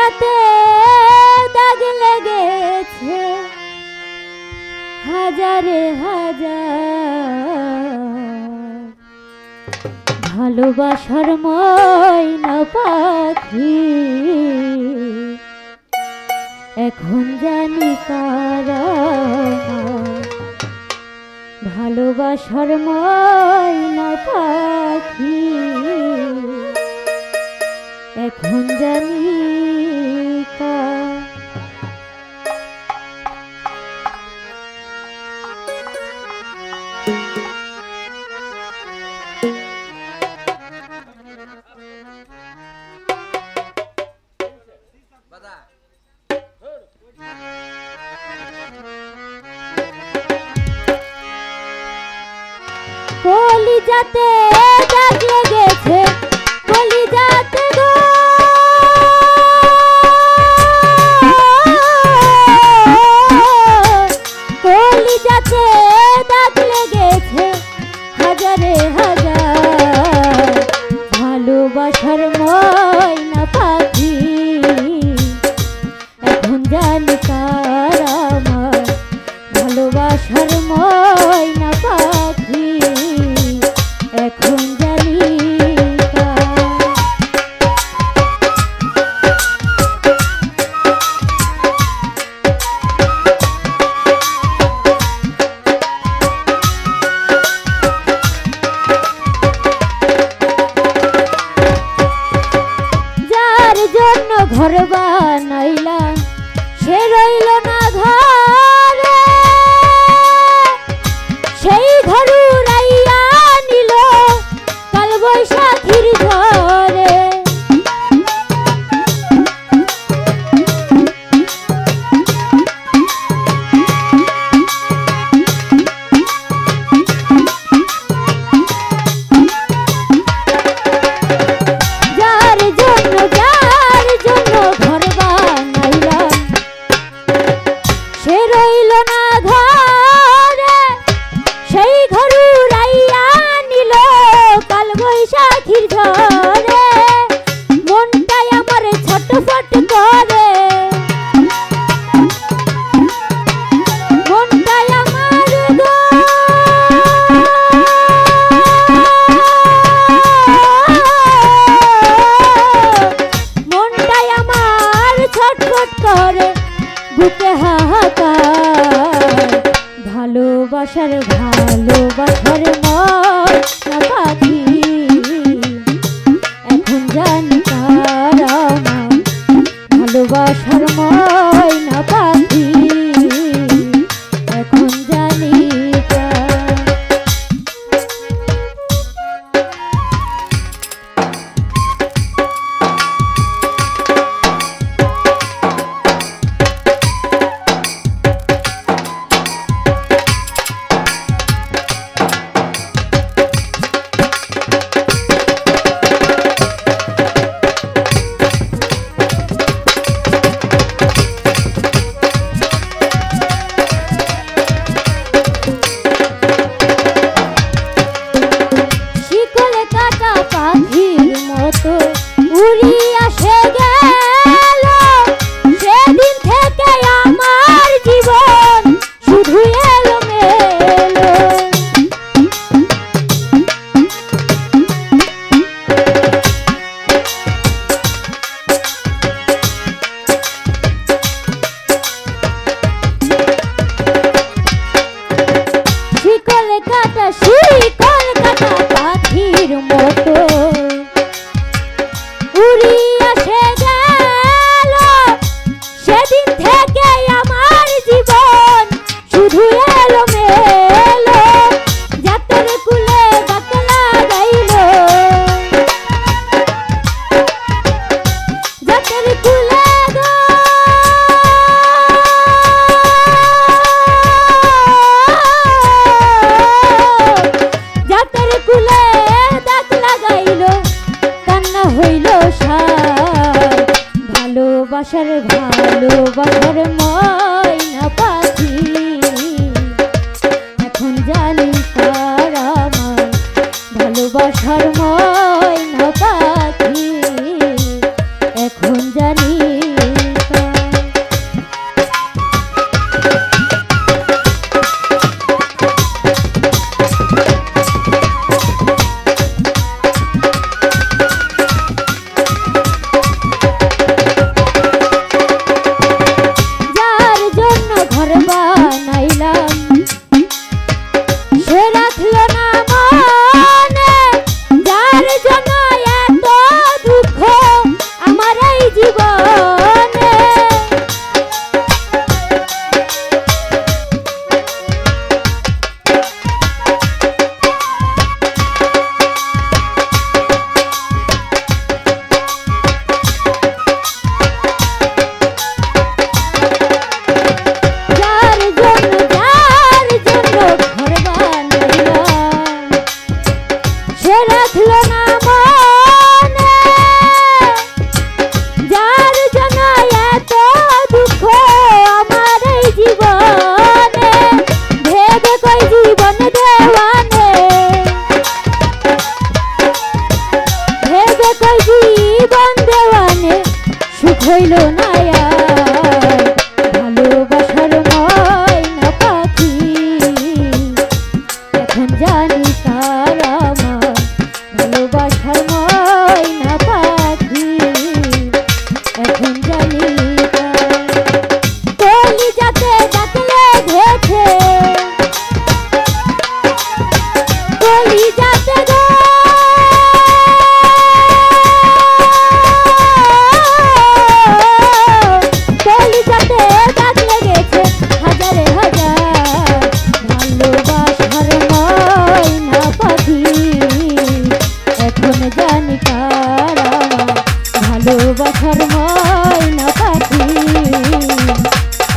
যাতে দাগ লেগেছে হাজারে হাজার, ভালোবাসার ময়না পাখি এখন জানি কারা, ভালোবাসার ময়না পাখি এখন জানি কারা। কলিজাতে দাগ লেগেছে, কলিজাতে গো, কলিজাতে দাগ লেগেছে হাজারে হাজার, ভালোবাসার ময়না পাখি এখন জানি কারা আমার, ভালোবাসার ময়না পাখি এখন জানি যার জন্য ঘর বানাইলাম সে রইল না ঘরে, সেই ঘর উড়াইয়া নিল কাল বৈশাখীর ঝড়ে। যার জন্য ঘর বানাইলাম সে রইল না ঘরে, সেই ঘর উড়াইয়া নিল কাল বৈশাখীর ঝড়ে। মনটাই আমার ছটফট করে, মনটাই আমার গো, মনটাই আমার ছটফট করে, বুকে হাহাকার, ভালোবাসার ময়না পাখি এখন জানি কারা আমার, ভালোবাসার ময়না পাখি এখন জানি কারা। পাখির মতো উড়িয়া সে গেল, সেদিন থেকে আমার জীবন শুধু এলোমেলো। শিকল কাটা পাখির মতো উড়িয়া সে গেল, সেদিন থেকে আমার জীবন শুধু এলোমেলো। জাতের কুলে দাগ লাগাইল, জাতের কুলে গো, জাতের কুলে দাগ লাগাইল, কান্না হইল সার, ভালোবাসার ময়না পাখি এখন জানি কারা আমার, ভালোবাসার ময়না পাখি এখন জানি জানি তার আমার ভালোবাসার ময়না পাখি এখন জানি কলিজাতে দাগ লেগেছে কলিজাতে কলিজাতে দাগ লেগেছে হাজারে হাজার ভালোবাসার ময়না পাখি এখন জানি কার আমার ভালোবাসার ময়না পাখি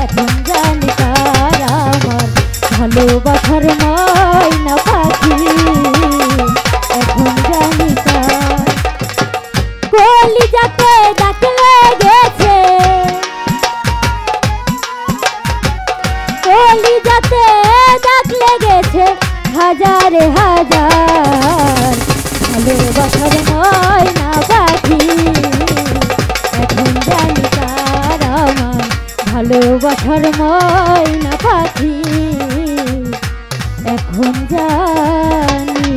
এখন জানি কার আমার ভালোবাসার ময়না পাখি এখন জানি কার কলিজাতে দাগ লেগেছে কলিজাতে দাগ লেগেছে হাজারে হাজার ভালোবাসার ময়না পাখি এখন জানি কার আমার ভালোবাসার ময়না পাখি এখন জানি